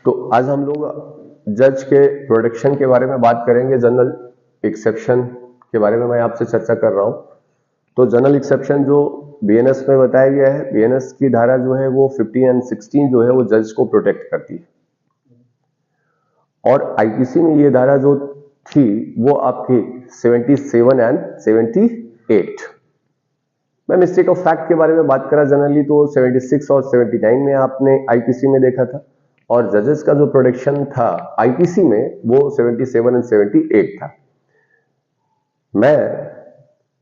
तो आज हम लोग जज के प्रोटेक्शन के बारे में बात करेंगे। जनरल एक्सेप्शन के बारे में मैं आपसे चर्चा कर रहा हूं। तो जनरल एक्सेप्शन जो बीएनएस में बताया गया है, बीएनएस की धारा जो है वो 15 एंड 16 जो है वो जज को प्रोटेक्ट करती है, और आईपीसी में ये धारा जो थी वो आपकी 77 एंड 78। मैं मिस्टेक ऑफ फैक्ट के बारे में बात करा जनरली तो 76 और 79 में आपने आईपीसी में देखा था, और जजेस का जो प्रोटेक्शन था आईपीसी में वो 77 एंड 78 था। मैं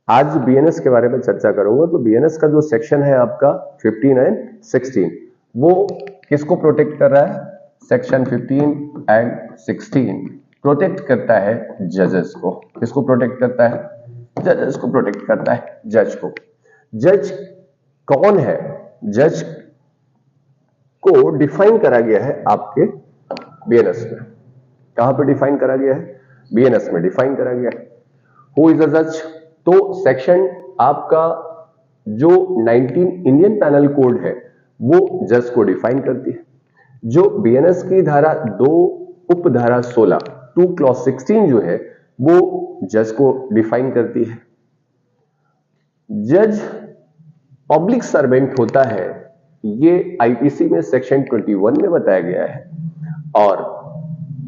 आज बीएनएस के बारे में चर्चा करूंगा। तो बीएनएस का जो सेक्शन है आपका 15 एंड 16 वो किसको प्रोटेक्ट कर रहा है? सेक्शन 15 एंड 16 प्रोटेक्ट करता है जजेस को। किसको प्रोटेक्ट करता है? जजेस को प्रोटेक्ट करता है, जज को। जज कौन है? जज को डिफाइन करा गया है आपके बीएनएस में। कहां पे डिफाइन करा गया है? बीएनएस में डिफाइन करा गया है। हु इज अ जज? तो सेक्शन आपका जो 19 इंडियन पैनल कोड है वो जज को डिफाइन करती है। जो बीएनएस की धारा 2 उपधारा 16 2 क्लॉज 16 जो है वो जज को डिफाइन करती है। जज पब्लिक सर्वेंट होता है, ये आईपीसी में सेक्शन 21 में बताया गया है, और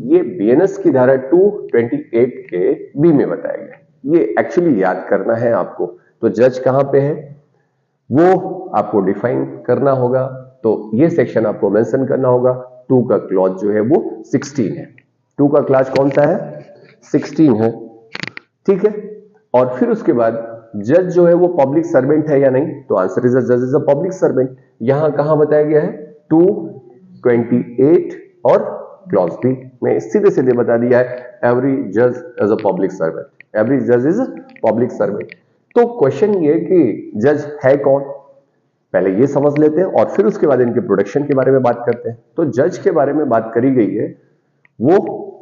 ये बीएनएस की धारा 228 के बी में बताया गया है। ये एक्चुअली याद करना है आपको। तो जज कहां पे है वो आपको डिफाइन करना होगा। तो ये सेक्शन आपको मेंशन करना होगा। 2 का क्लॉज जो है वो 16 है। 2 का क्लॉज कौन सा है? 16 है, ठीक है। और फिर उसके बाद जज जो है वो पब्लिक सर्वेंट है या नहीं? तो आंसर इज जज इज अ पब्लिक सर्वेंट। यहां कहां बताया गया है? 228 और क्लॉज बी में सीधे सीधे बता दिया है, एवरी जज is a public servant. Every जज इज पब्लिक सर्वेंट। तो क्वेश्चन ये कि जज है कौन, पहले ये समझ लेते हैं और फिर उसके बाद इनके प्रोटेक्शन के बारे में बात करते हैं। तो जज के बारे में बात करी गई है वो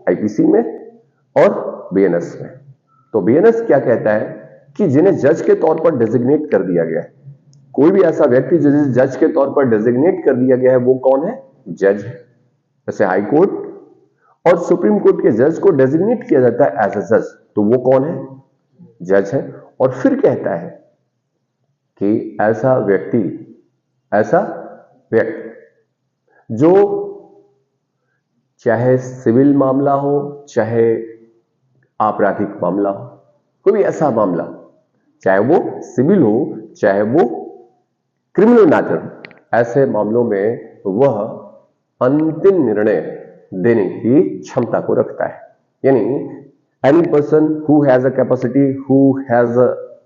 आईपीसी में और बीएनएस में। तो बीएनएस क्या कहता है कि जिन्हें जज के तौर पर डेजिग्नेट कर दिया गया है, कोई भी ऐसा व्यक्ति जिसे जज के तौर पर डेजिग्नेट कर दिया गया है वो कौन है? जज है। जैसे हाई कोर्ट और सुप्रीम कोर्ट के जज को डेजिग्नेट किया जाता है एज अ जज, तो वो कौन है? जज है। और फिर कहता है कि ऐसा व्यक्ति जो चाहे सिविल मामला हो चाहे आपराधिक मामला हो, कोई भी ऐसा मामला, चाहे वो सिविल हो चाहे वो क्रिमिनल मैटर, ऐसे मामलों में वह अंतिम निर्णय देने की क्षमता को रखता है। यानी any person who has a capacity, who is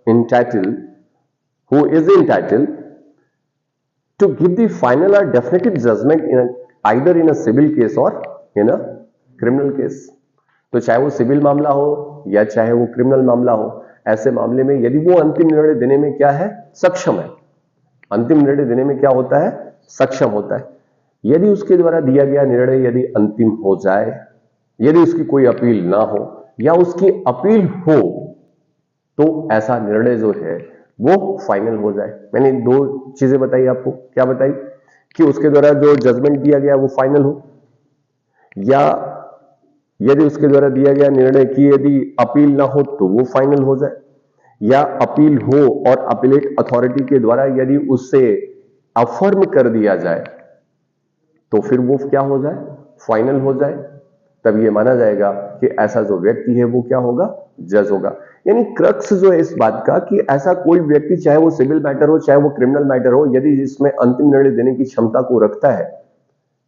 entitled to give the final or definitive judgment either in a civil case or in a criminal case। तो चाहे वो सिविल मामला हो या चाहे वो क्रिमिनल मामला हो, ऐसे मामले में यदि वो अंतिम निर्णय देने में क्या है? सक्षम है। अंतिम निर्णय देने में क्या होता है? सक्षम होता है। यदि उसके द्वारा दिया गया निर्णय यदि अंतिम हो जाए, यदि उसकी कोई अपील ना हो या उसकी अपील हो, तो ऐसा निर्णय जो है वो फाइनल हो जाए। मैंने 2 चीजें बताई आपको। क्या बताई? कि उसके द्वारा जो जजमेंट दिया गया वो फाइनल हो, या यदि उसके द्वारा दिया गया निर्णय की यदि अपील ना हो तो वो फाइनल हो जाए, या अपील हो और अपीलेट अथॉरिटी के द्वारा यदि उससे अफर्म कर दिया जाए तो फिर वो क्या हो जाए? फाइनल हो जाए। तब ये माना जाएगा कि ऐसा जो व्यक्ति है वो क्या होगा? जज होगा। यानी क्रक्स जो है इस बात का कि ऐसा कोई व्यक्ति, चाहे वो सिविल मैटर हो चाहे वो क्रिमिनल मैटर हो, यदि इसमें अंतिम निर्णय देने की क्षमता को रखता है,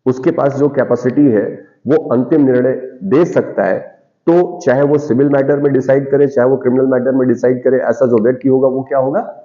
उसके पास जो कैपेसिटी है वो अंतिम निर्णय दे सकता है, तो चाहे वो सिविल मैटर में डिसाइड करे चाहे वो क्रिमिनल मैटर में डिसाइड करे, ऐसा जो व्यक्ति होगा वो क्या होगा?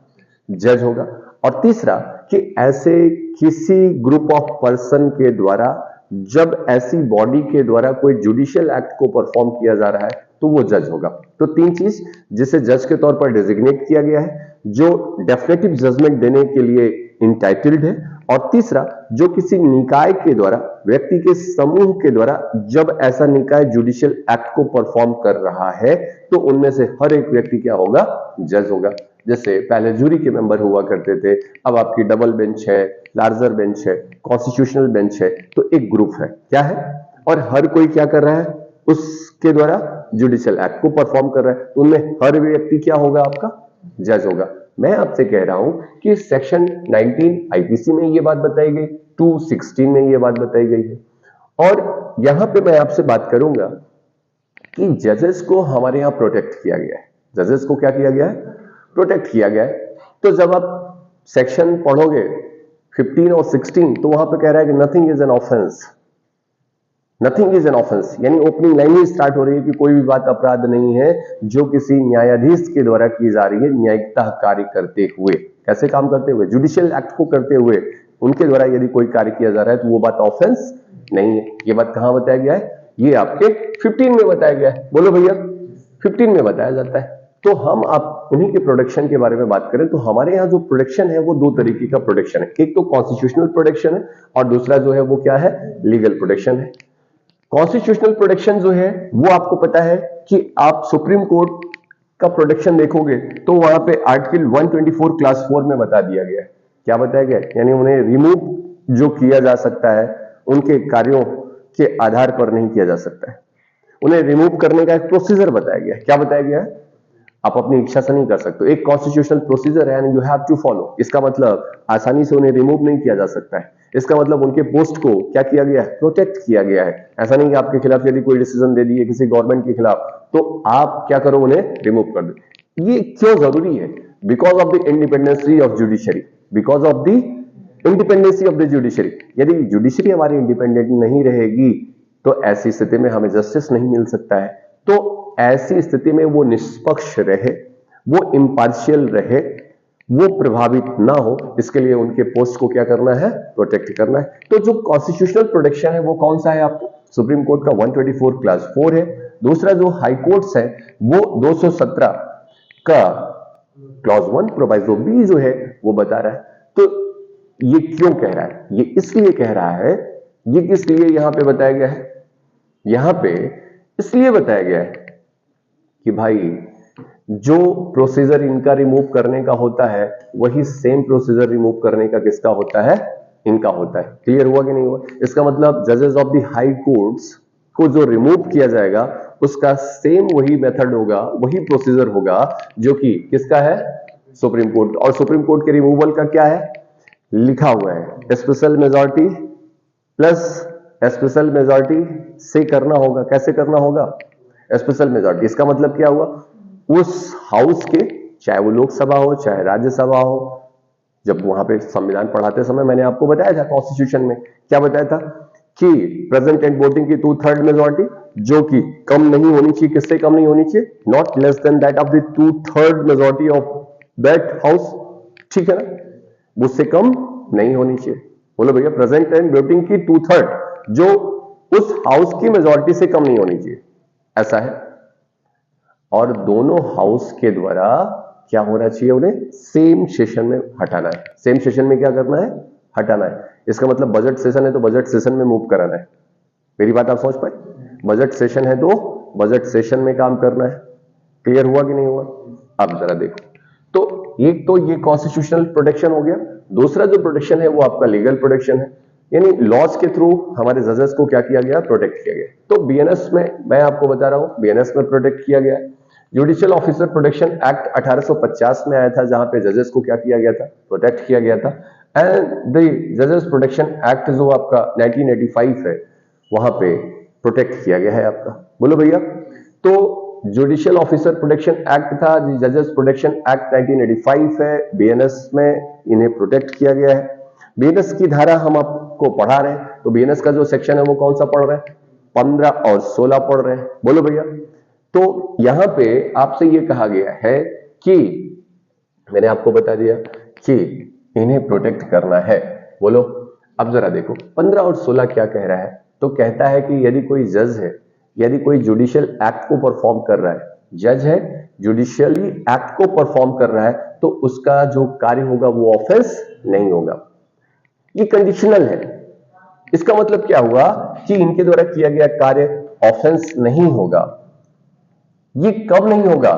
जज होगा। और तीसरा कि ऐसे किसी ग्रुप ऑफ पर्सन के द्वारा, जब ऐसी बॉडी के द्वारा कोई जुडिशियल एक्ट को परफॉर्म किया जा रहा है तो वो जज होगा। तो 3 चीज, जिसे जज के तौर पर डेजिग्नेट किया गया है, जो डेफिनेटिव जजमेंट देने के लिए इंटाइटल्ड है, और तीसरा जो किसी निकाय के द्वारा, व्यक्ति के समूह के द्वारा जब ऐसा निकाय जुडिशियल एक्ट को परफॉर्म कर रहा है तो उनमें से हर एक व्यक्ति क्या होगा? जज होगा। जैसे पहले जूरी के मेंबर हुआ करते थे, अब आपकी डबल बेंच है, लार्जर बेंच है, कॉन्स्टिट्यूशनल बेंच है, तो एक ग्रुप है, क्या है, और हर कोई क्या कर रहा है, उसके द्वारा जुडिशियल एक्ट को परफॉर्म कर रहा है। तो उनमें हर व्यक्ति क्या होगा, आपका जज होगा। मैं आपसे कह रहा हूं कि सेक्शन 19 आईपीसी में ये बात बताई गई, 216 में ये बात बताई गई है, और यहां पे मैं आपसे बात करूंगा कि जजेस को हमारे यहां प्रोटेक्ट किया गया है। जजेस को क्या किया गया है, प्रोटेक्ट किया गया है। तो जब आप सेक्शन पढ़ोगे 15 और 16, तो वहां पे कह रहा है कि nothing is an offence, nothing is an offence, यानी ओपनिंग लाइन ही स्टार्ट हो रही है कि कोई भी बात अपराध नहीं है जो किसी न्यायाधीश के द्वारा की जा रही है, न्यायिकता कार्य करते हुए। कैसे काम करते हुए, जुडिशियल एक्ट को करते हुए उनके द्वारा यदि कोई कार्य किया जा रहा है तो वो बात ऑफेंस नहीं है। ये बात कहां बताया गया है, ये आपके 15 में बताया गया है। बोलो भैया, 15 में बताया जाता है। तो हम आप उन्हीं के प्रोटेक्शन के बारे में बात करें तो हमारे यहाँ जो प्रोटेक्शन है वो दो तरीके का प्रोटेक्शन है। एक तो कॉन्स्टिट्यूशनल प्रोटेक्शन है और दूसरा जो है वो क्या है, लीगल प्रोटेक्शन है। कॉन्स्टिट्यूशनल प्रोटेक्शन जो है वो आपको पता है कि आप सुप्रीम कोर्ट का प्रोटेक्शन देखोगे तो वहां पे आर्टिकल 124 क्लास 4 में बता दिया गया है। क्या बताया गया है, यानी उन्हें रिमूव जो किया जा सकता है उनके कार्यों के आधार पर नहीं किया जा सकता है। उन्हें रिमूव करने का एक प्रोसीजर बताया गया है। क्या बताया गया है, आप अपनी इच्छा से नहीं कर सकते, एक कॉन्स्टिट्यूशनल प्रोसीजर है and you have to follow. इसका मतलब आसानी से उन्हें रिमूव नहीं किया जा सकता है। इसका मतलब उनके पोस्ट को क्या किया गया है, प्रोटेक्ट किया गया है। ऐसा नहीं कि आपके खिलाफ यदि कोई डिसीजन दे दिए किसी गवर्नमेंट के खिलाफ तो आप क्या करो, उन्हें रिमूव कर दो। ये क्यों जरूरी है, because of the independency of judiciary, because of the independency of the judiciary. यदि जुडिशरी हमारी इंडिपेंडेंट नहीं रहेगी तो ऐसी स्थिति में हमें जस्टिस नहीं मिल सकता है। तो ऐसी स्थिति में वो निष्पक्ष रहे, वो इम्पार्शियल रहे, वो प्रभावित ना हो, इसके लिए उनके पोस्ट को क्या करना है, प्रोटेक्ट करना है। तो जो कॉन्स्टिट्यूशनल प्रोटेक्शन है वो कौन सा है, आपको सुप्रीम कोर्ट का 124 क्लास 4 है। दूसरा जो हाई कोर्ट्स है वो 217 का क्लॉज 1 प्रोवाइजो बी जो है वो बता रहा है। तो ये क्यों कह रहा है, ये इसलिए कह रहा है, ये किस लिए यहां पे बताया गया है, यहां पे इसलिए बताया गया है कि भाई जो प्रोसीजर इनका रिमूव करने का होता है वही सेम प्रोसीजर रिमूव करने का किसका होता है, इनका होता है। क्लियर हुआ कि नहीं हुआ? इसका मतलब जजेस ऑफ द हाई कोर्ट्स को जो रिमूव किया जाएगा उसका सेम वही मेथड होगा, वही प्रोसीजर होगा जो कि किसका है, सुप्रीम कोर्ट। और सुप्रीम कोर्ट के रिमूवल का क्या है, लिखा हुआ है special majority plus special majority से करना होगा। कैसे करना होगा, स्पेशल मेजॉरिटी। इसका मतलब क्या हुआ, उस हाउस के, चाहे वो लोकसभा हो चाहे राज्यसभा हो, जब वहां पे संविधान पढ़ाते समय मैंने आपको बताया था कॉन्स्टिट्यूशन में क्या बताया था कि प्रेजेंट एंड वोटिंग की 2/3 मेजॉरिटी जो कि कम नहीं होनी चाहिए, किससे कम नहीं होनी चाहिए, not less than that of the 2/3 majority of that house. ठीक है ना, उससे कम नहीं होनी चाहिए। बोलो भैया, प्रेजेंट एंड वोटिंग की 2/3 जो उस हाउस की मेजॉरिटी से कम नहीं होनी चाहिए, ऐसा है। और दोनों हाउस के द्वारा क्या होना चाहिए, उन्हें सेम सेशन में हटाना है। सेम सेशन में क्या करना है, हटाना है। इसका मतलब बजट सेशन है तो बजट सेशन में मूव कराना है। मेरी बात आप समझ पाए, बजट सेशन है तो बजट सेशन में काम करना है। क्लियर हुआ कि नहीं हुआ? अब जरा देखो, तो एक तो ये कॉन्स्टिट्यूशनल प्रोटेक्शन हो गया, दूसरा जो प्रोटेक्शन है वो आपका लीगल प्रोटेक्शन है, यानी लॉज के थ्रू हमारे जजेस को क्या किया गया, प्रोटेक्ट किया गया। तो बीएनएस में मैं आपको बता रहा हूं, बीएनएस में प्रोटेक्ट किया गया है। जुडिशियल ऑफिसर प्रोटेक्शन एक्ट 1850 में आया था जहां पे जजेस को क्या किया गया था, प्रोटेक्ट किया गया था। एंड द जजेस प्रोटेक्शन एक्ट जो आपका 1985 है वहां पे प्रोटेक्ट किया गया है आपका। बोलो भैया, तो जुडिशियल ऑफिसर प्रोटेक्शन एक्ट था, जजेस प्रोटेक्शन एक्ट 1985 है, बीएनएस में इन्हें प्रोटेक्ट किया गया है। बीएनएस की धारा हम आपको पढ़ा रहे हैं, तो बीएनएस का जो सेक्शन है वो कौन सा पढ़ रहे हैं, 15 और 16 पढ़ रहे हैं। बोलो भैया, तो यहां पे आपसे ये कहा गया है कि मैंने आपको बता दिया कि इन्हें प्रोटेक्ट करना है। बोलो, अब जरा देखो 15 और 16 क्या कह रहा है। तो कहता है कि यदि कोई जज है, यदि कोई जुडिशियल एक्ट को परफॉर्म कर रहा है, जज है जुडिशियली एक्ट को परफॉर्म कर रहा है, तो उसका जो कार्य होगा वो ऑफेंस नहीं होगा। ये कंडीशनल है। इसका मतलब क्या हुआ कि इनके द्वारा किया गया कार्य ऑफेंस नहीं होगा। ये कब नहीं होगा,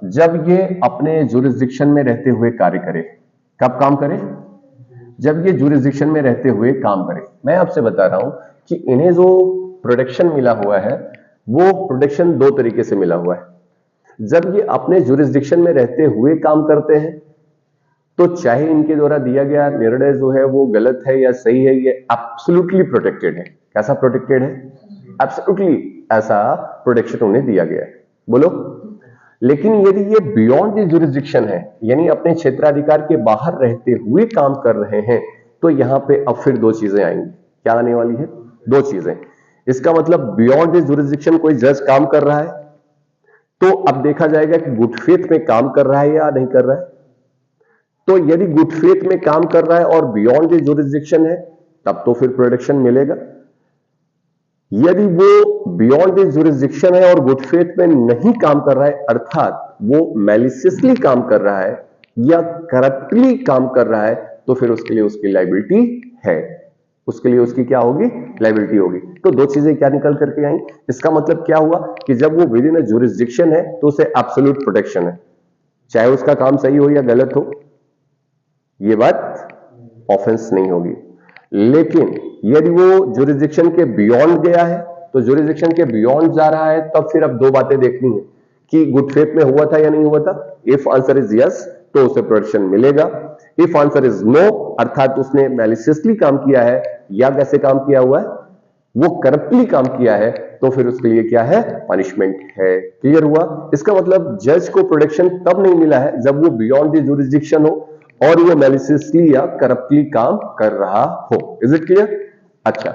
जब ये अपने जुरिस्डिक्शन में रहते हुए कार्य करे। कब काम करे, जब ये जुरिस्डिक्शन में रहते हुए काम करें। मैं आपसे बता रहा हूं कि इन्हें जो प्रोटेक्शन मिला हुआ है वो प्रोटेक्शन दो तरीके से मिला हुआ है। जब ये अपने जुरिस्डिक्शन में रहते हुए काम करते हैं तो चाहे इनके द्वारा दिया गया निर्णय जो है वो गलत है या सही है, ये एब्सोल्युटली प्रोटेक्टेड है। कैसा प्रोटेक्टेड है? एब्सोल्युटली ऐसा प्रोटेक्शन उन्हें दिया गया है। बोलो। लेकिन यदि ये बियॉन्ड द जुरिस्डिक्शन है, यानी अपने क्षेत्राधिकार के बाहर रहते हुए काम कर रहे हैं, तो यहां पे अब फिर दो चीजें आएंगी। क्या आने वाली है? दो चीजें। इसका मतलब बियॉन्ड द जुरिस्डिक्शन कोई जज काम कर रहा है तो अब देखा जाएगा कि गुड फेथ में काम कर रहा है या नहीं कर रहा है। तो यदि गुड फेथ में काम कर रहा है और बियॉन्ड द जुरिस्डिक्शन है तब तो फिर प्रोटेक्शन मिलेगा। यदि वो बियॉन्ड द जुरिस्डिक्शन है और गुड फेथ में नहीं काम कर रहा है, अर्थात वो मैलिशियसली काम कर रहा है या करप्टली काम कर रहा है, तो फिर उसके लिए उसकी लायबिलिटी है। उसके लिए उसकी क्या होगी? लायबिलिटी होगी। तो दो चीजें क्या निकल करके आई? इसका मतलब क्या हुआ कि जब वो विद इन अ जुरिस्डिक्शन है तो उसे एब्सोल्यूट प्रोटेक्शन है, चाहे उसका काम सही हो या गलत हो, ये बात ऑफेंस नहीं होगी। लेकिन यदि वो जुरिस्डिक्शन के बियॉन्ड गया है, तो जुरिस्डिक्शन के बियॉन्ड जा रहा है, तब फिर अब दो बातें देखनी है कि गुड फेथ में हुआ था या नहीं हुआ था। इफ आंसर इज यस तो उसे प्रोटेक्शन मिलेगा। इफ आंसर इज नो, अर्थात उसने मैलिशियसली काम किया है या कैसे काम किया हुआ है, वो करप्टली काम किया है, तो फिर उसके लिए क्या है? पनिशमेंट है। क्लियर हुआ? इसका मतलब जज को प्रोटेक्शन तब नहीं मिला है जब वो बियॉन्ड द जुरिस्डिक्शन हो और वो मैलिशियसली या करप्टली काम कर रहा हो। Is it clear? अच्छा,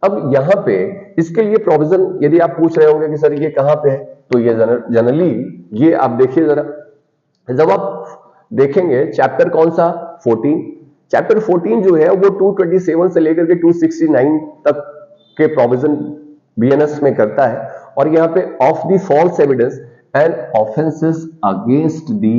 अब यहां पे इसके लिए प्रोविजन, यदि आप पूछ रहे होंगे कि सर ये कहां पे है, तो ये जनरली ये आप देखिए जरा, जब आप देखेंगे चैप्टर कौन सा? 14। चैप्टर 14 जो है वो 227 से लेकर के 269 तक के प्रोविजन बीएनएस में करता है। और यहां पे of the false evidence and offences against the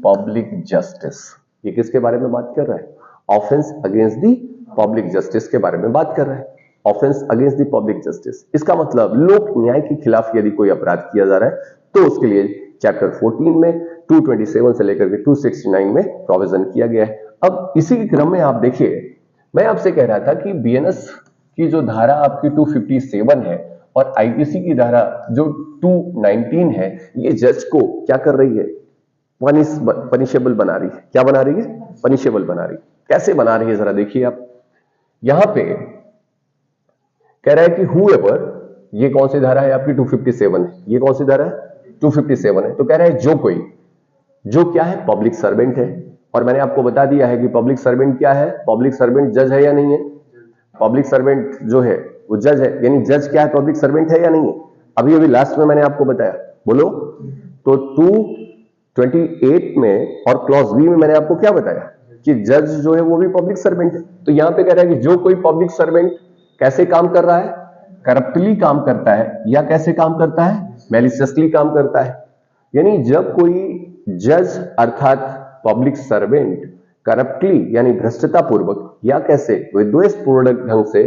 public justice, ये किसके बारे में बात कर रहा है? Offence against the public justice के बारे में बात कर रहा है। Offence against the public justice, इसका मतलब लोक न्याय के खिलाफ यदि कोई अपराध किया जा रहा है तो उसके लिए चैप्टर 14 में 227 से लेकर के 269 में प्रोविजन किया गया है। अब इसी के क्रम में आप देखिए, मैं आपसे कह रहा था कि बीएनएस की जो धारा आपकी 257 है और आईपीसी की धारा जो 219 है, ये जज को क्या कर रही है? पनिशेबल बना रही है। क्या बना रही है? पनिशेबल बना रही है। कैसे बना रही है जरा देखिए आप। यहां पे कह रहा है कि whoever, ये कौन सी धारा है आपकी? 257 है। ये कौन सी धारा है? 257 है। तो कह रहा है जो कोई, जो क्या है? पब्लिक सर्वेंट है। और मैंने आपको बता दिया है कि पब्लिक सर्वेंट क्या है? पब्लिक सर्वेंट जज है या नहीं है? पब्लिक सर्वेंट जो है वो जज है, यानी जज क्या है? पब्लिक सर्वेंट है या नहीं है? अभी अभी लास्ट में मैंने आपको बताया, बोलो। तो 228 में और क्लॉज बी में मैंने आपको क्या बताया कि जज जो है वो भी पब्लिक सर्वेंट है। तो यहां पे कह रहा है कि जो कोई पब्लिक सर्वेंट कैसे काम कर रहा है? करप्टली काम करता है या कैसे काम करता है? मैलिशियसली काम करता है। यानी जब कोई जज अर्थात पब्लिक सर्वेंट करप्टली यानी भ्रष्टता पूर्वक या कैसे विद्वेषपूर्ण ढंग से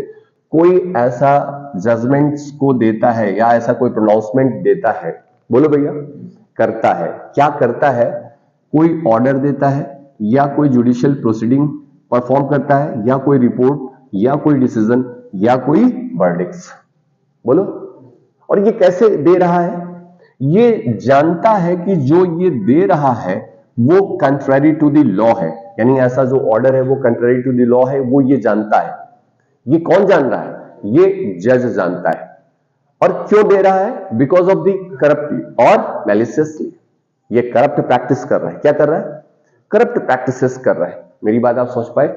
कोई ऐसा जजमेंट्स को देता है या ऐसा कोई प्रोनाउंसमेंट देता है, बोलो भैया, करता है, क्या करता है? कोई ऑर्डर देता है या कोई जुडिशियल प्रोसीडिंग परफॉर्म करता है या कोई रिपोर्ट या कोई डिसीजन या कोई वर्डिक्ट्स, बोलो। और ये कैसे दे रहा है? ये जानता है कि जो ये दे रहा है वो कंट्रारी टू द लॉ है, यानी ऐसा जो ऑर्डर है वो कंट्रारी टू द लॉ है, वो ये जानता है। ये कौन जान रहा है? ये जज जानता है। और क्यों दे रहा है? बिकॉज ऑफ द करप्टली और मैलिशियसली। ये करप्ट प्रैक्टिस कर रहा है। क्या कर रहा है? करप्ट प्रैक्टिसेस कर रहा है। मेरी बात आप समझ पाए?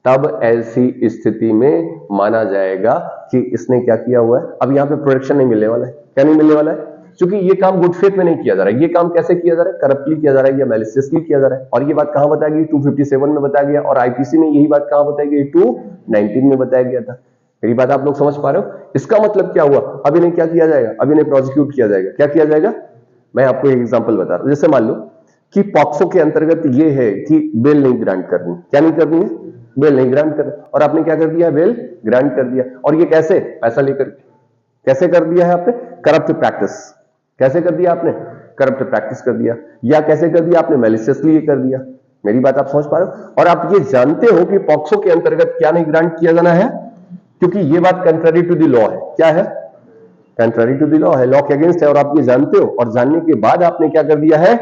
तब ऐसी स्थिति में माना जाएगा कि इसने क्या किया हुआ है। अब यहां पे प्रोटेक्शन नहीं मिलने वाला है। क्या नहीं मिलने वाला है? क्योंकि ये काम गुड फेथ में नहीं किया जा रहा है। ये काम कैसे किया जा रहा है? करप्टली किया जा रहा है या मैलिशियसली किया जा रहा है। और ये बात कहां बताई गई? 257 में बताया गया। और आईपीसी में यही बात कहां बताई गई? 219 में बताया गया था। मेरी बात आप लोग समझ पा रहे हो? इसका मतलब क्या हुआ? अब इन्हें क्या किया जाएगा? अब इन्हें प्रोसिक्यूट किया जाएगा। क्या किया जाएगा? मैं आपको एक एग्जांपल बता रहा हूं। जैसे मान लो कि पॉक्सो के अंतर्गत ये है कि बेल नहीं ग्रांट करनी। क्या नहीं करनी है? बेल नहीं ग्रांट करनी। और आपने क्या कर दिया? बेल ग्रांट कर दिया। और ये कैसे? पैसा लेकर। कैसे कर दिया है आपने? Corrupt practice. कैसे कर दिया आपने? करप्ट प्रैक्टिस कर दिया। या कैसे कर दिया आपने? मैलिशियसली कर दिया। मेरी बात आप समझ पा रहे हो? और आप ये जानते हो कि पॉक्सो के अंतर्गत क्या नहीं ग्रांट किया जाना है, क्योंकि ये बात कंट्रारी टू द लॉ है। क्या है? कंट्रारी टू द लॉ है, लॉ के अगेंस्ट है, और आप ये जानते हो, और जानने के बाद आपने क्या कर दिया है,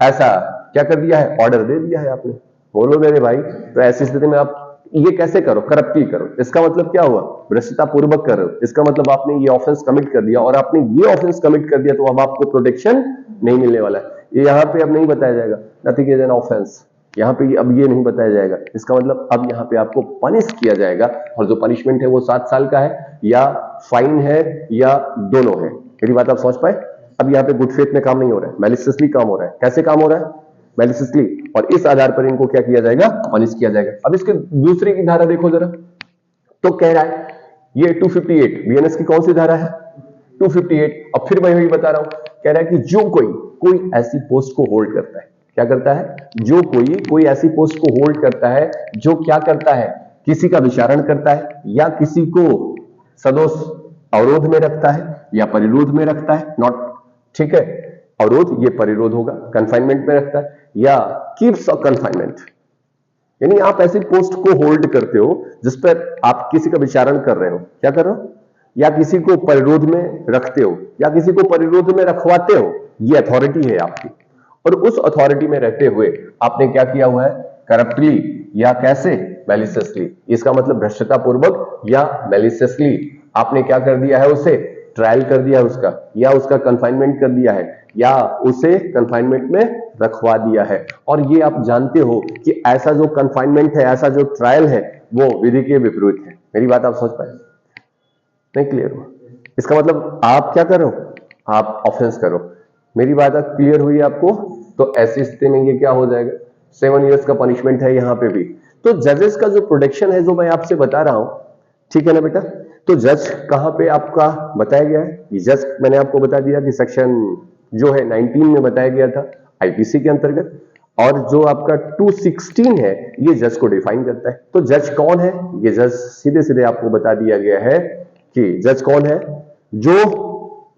ऐसा क्या कर दिया है, ऑर्डर दे दिया है आपने। बोलो मेरे भाई, तो ऐसी स्थिति में आप ये कैसे करो, करप्टली करो। इसका मतलब क्या हुआ, भ्रष्टता पूर्वक कर रहे हो। इसका मतलब आपने ये ऑफेंस कमिट कर दिया, और आपने ये ऑफेंस कमिट कर दिया तो अब आपको प्रोटेक्शन नहीं मिलने वाला है। ये यहाँ पे अब नहीं बताया जाएगा, नथिंग इज एन ऑफेंस, यहाँ पे अब ये नहीं बताया जाएगा। इसका मतलब अब यहाँ पे आपको पनिश किया जाएगा, और जो पनिशमेंट है वो 7 साल का है, या फाइन है, या दोनों है। मेरी बात आप समझ पाए? अब यहाँ पे गुड फेथ में काम नहीं हो रहा है, मैलिशियसली काम हो रहा है। कैसे काम हो रहा है? मैलिशियसली, और इस आधार पर इनको क्या किया जाएगा, पनिश किया जाएगा। अब इसके दूसरे की धारा देखो जरा, तो कह रहा है ये 258 बीएनएस की कौन सी धारा है, 258। अब फिर मैं वही बता रहा हूं, कह रहा है कि जो कोई ऐसी पोस्ट को होल्ड करता है, क्या करता है, जो कोई ऐसी पोस्ट को होल्ड करता है जो क्या करता है, किसी का विचारण करता है, या किसी को सदोष अवरोध में रखता है या परिरोध में रखता है, नॉट, ठीक है, अवरोध ये परिरोध होगा, कंफाइनमेंट में रखता है, या कीप्स अ कंफाइनमेंट, यानी आप ऐसी पोस्ट को होल्ड करते हो जिस पर आप किसी का विचारण कर रहे हो, क्या कर रहे हो, या किसी को परिरोध में रखते हो, या किसी को परिरोध में रखवाते हो, ये अथॉरिटी है आपकी। और उस अथॉरिटी में रहते हुए आपने क्या किया हुआ है, करप्टली, या कैसे, मैलिशियसली। इसका मतलब भ्रष्टता पूर्वक या मैलिशियसली आपने क्या कर दिया है, उसे ट्रायल कर दिया है उसका, या उसका कंफाइनमेंट कर दिया है, या उसे कंफाइनमेंट में रखवा दिया है। और ये आप जानते हो कि ऐसा जो कंफाइनमेंट है, ऐसा जो ट्रायल है, वो विधि के विपरीत है। मेरी बात आप समझ पाए? नहीं क्लियर हुआ? इसका मतलब आप क्या करो, आप ऑफेंस करो। मेरी बात अब क्लियर हुई आपको? तो ऐसी स्थिति में ये क्या हो जाएगा, 7 इयर्स का पनिशमेंट है यहाँ पे भी। तो जजेस का जो प्रोटेक्शन है, जो मैं आपसे बता रहा हूं, ठीक है ना बेटा, तो जज कहां पे आपका बताया गया है, जज मैंने आपको बता दिया कि सेक्शन जो है 19 में बताया गया था आईपीसी के अंतर्गत, और जो आपका 216 है ये जज को डिफाइन करता है। तो जज कौन है, ये जज सीधे सीधे आपको बता दिया गया है कि जज कौन है, जो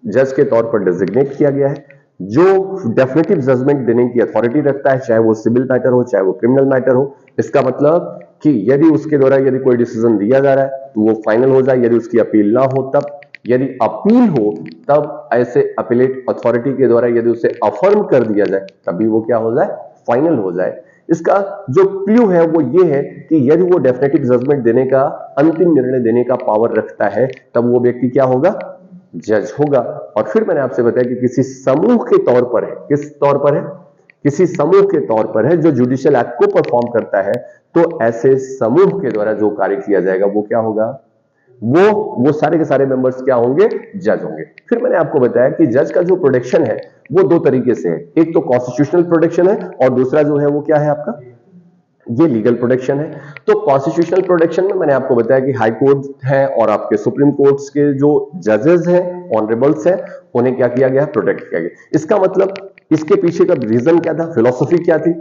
जज के तौर पर डेजिग्नेट किया गया है, जो डेफिनेटिव जजमेंट देने की अथॉरिटी रखता है, चाहे वो सिविल मैटर हो, चाहे वो क्रिमिनल मैटर हो। इसका मतलब कि यदि उसके द्वारा यदि कोई डिसीजन दिया जा रहा है तो वो फाइनल हो जाए, यदि उसकी अपील ना हो तब, यदि अपील हो तब ऐसे अपीलेट अथॉरिटी के द्वारा यदि उसे अफर्म कर दिया जाए तभी वो क्या हो जाए, फाइनल हो जाए। इसका जो क्लू है वो ये है कि यदि वो डेफिनेटिव जजमेंट देने का, अंतिम निर्णय देने का पावर रखता है, तब वो व्यक्ति क्या होगा, जज होगा। और फिर मैंने आपसे बताया कि किसी समूह के तौर पर है, किस तौर पर है, किसी समूह के तौर पर है जो जुडिशियल एक्ट को परफॉर्म करता है, तो ऐसे समूह के द्वारा जो कार्य किया जाएगा वो क्या होगा, वो सारे के सारे मेंबर्स क्या होंगे, जज होंगे। फिर मैंने आपको बताया कि जज का जो प्रोटेक्शन है वो 2 तरीके से है, एक तो कॉन्स्टिट्यूशनल प्रोटेक्शन है, और दूसरा जो है वो क्या है आपका, ये लीगल प्रोटेक्शन है। तो कॉन्स्टिट्यूशनल प्रोटेक्शन में मैंने आपको बताया कि हाई कोर्ट है और आपके सुप्रीम कोर्ट्स के जो जजेस हैं, ऑनरेबल्स हैं, उन्हें क्या किया गया, प्रोटेक्ट किया गया। इसका मतलब इसके पीछे का रीजन क्या था, फिलॉसफी क्या थी,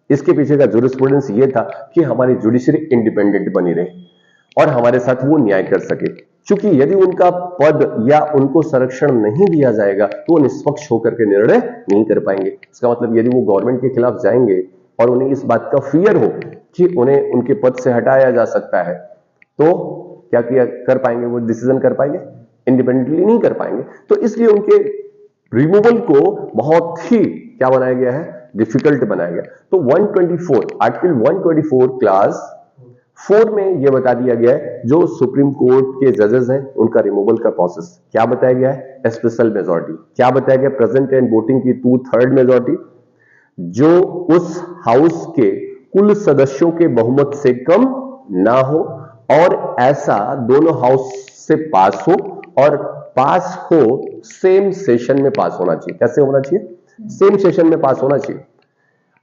इसके पीछे का जूरिस्प्रूडेंस ये था कि हमारी जुडिशरी इंडिपेंडेंट बनी रहे और हमारे साथ वो न्याय कर सके। क्योंकि यदि उनका पद या उनको संरक्षण नहीं दिया जाएगा तो वो निष्पक्ष होकर के निर्णय नहीं कर पाएंगे। इसका मतलब यदि वो गवर्नमेंट के खिलाफ जाएंगे और उन्हें इस बात का फियर हो कि उन्हें उनके पद से हटाया जा सकता है, तो क्या किया कर पाएंगे, वो डिसीजन कर पाएंगे, इंडिपेंडेंटली नहीं कर पाएंगे। तो इसलिए उनके रिमूवल को बहुत ही क्या बनाया गया है, डिफिकल्ट बनाया गया। तो 124 आर्टिकल 124 क्लास 4 में यह बता दिया गया है जो सुप्रीम कोर्ट के जजेस हैं उनका रिमूवल का प्रोसेस क्या बताया गया है, स्पेशल मेजॉरिटी। क्या बताया गया, प्रेजेंट एंड वोटिंग की 2/3 मेजॉरिटी जो उस हाउस के कुल सदस्यों के बहुमत से कम ना हो, और ऐसा दोनों हाउस से पास हो, और पास हो सेम सेशन में पास होना चाहिए। कैसे होना चाहिए, सेम सेशन में पास होना चाहिए।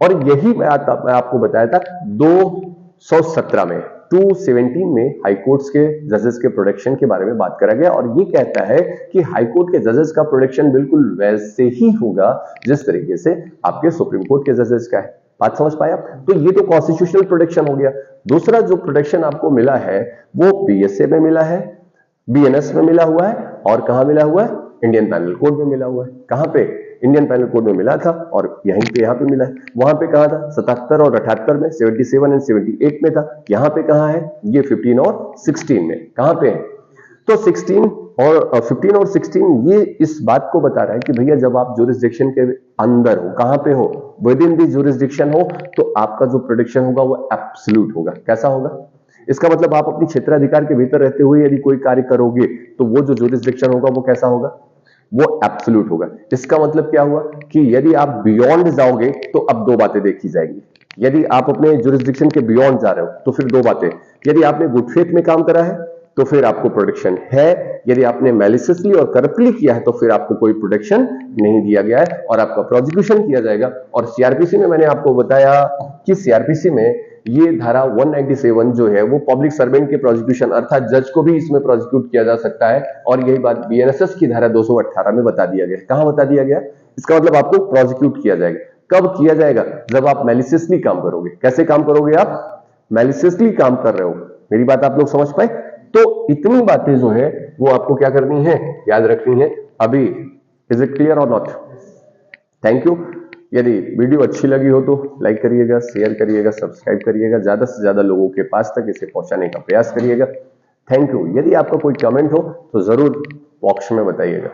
और यही मैं आपको बताया था 217 में 217 में हाईकोर्ट्स के जजेस के प्रोटेक्शन के बारे में बात करा गया, और ये कहता है कि हाईकोर्ट के जजेस का प्रोटेक्शन बिल्कुल वैसे ही होगा जिस तरीके से आपके सुप्रीम कोर्ट के जजेस का है। बात समझ पाए आप? तो ये तो कॉन्स्टिट्यूशनल प्रोटेक्शन हो गया। दूसरा जो प्रोटेक्शन आपको मिला है वो बीएसए में मिला है, बीएनएस में मिला हुआ है, और कहां मिला हुआ है, इंडियन पैनल कोड में मिला हुआ है। कहां पे, इंडियन पैनल कोड में मिला था और यहीं पे यहाँ पे मिला है। वहां पे कहा था 77 और 78 में, 77 एंड 78 में था। यहाँ पे कहाँ है, ये 15 और 16 में कहाँ पे है। तो 16 और 15 और 16 ये इस बात को बता रहा है कि भैया जब आप जुरिस्डिक्शन के अंदर हो, कहां पे हो, विद इन दी जुरिस्डिक्शन हो, तो आपका जो प्रोटेक्शन होगा वो एब्सोल्यूट होगा। कैसा होगा, इसका मतलब आप अपनी क्षेत्राधिकार के भीतर रहते हुए यदि कोई कार्य करोगे तो वो जो जुरिस्डिक्शन होगा वो कैसा होगा, वो एब्सोल्यूट होगा। इसका मतलब क्या हुआ कि यदि आप बियॉन्ड जाओगे तो अब दो बातें देखी जाएंगी। यदि आप अपने जुरिस्डिक्शन के बियॉन्ड जा रहे हो तो फिर दो बातें, यदि आपने गुड फेथ में काम करा है तो फिर आपको प्रोटेक्शन है, यदि आपने मैलिशियसली और करप्टली किया है तो फिर आपको कोई प्रोटेक्शन नहीं दिया गया है और आपका प्रोसिक्यूशन किया जाएगा। और सीआरपीसी में मैंने आपको बताया कि सीआरपीसी में ये धारा 197 जो है वो पब्लिक सर्वेंट के प्रोसिक्यूशन अर्थात जज को भी इसमें प्रोसिक्यूट किया जा सकता है। और यही बात बीएनएसएस की धारा 218 में बता दिया गया। कहां बता दिया गया, इसका मतलब आपको प्रोसिक्यूट किया जाएगा। कब किया जाएगा, जब आप मैलिशियसली काम करोगे। कैसे काम करोगे, आप मैलिशियसली काम कर रहे हो। मेरी बात आप लोग समझ पाए। तो इतनी बातें जो है वो आपको क्या करनी है, याद रखनी है अभी। इज इट क्लियर और नॉट? Thank you. यदि वीडियो अच्छी लगी हो तो लाइक करिएगा, शेयर करिएगा, सब्सक्राइब करिएगा, ज्यादा से ज्यादा लोगों के पास तक इसे पहुंचाने का प्रयास करिएगा। Thank you. यदि आपका कोई कमेंट हो तो जरूर बॉक्स में बताइएगा।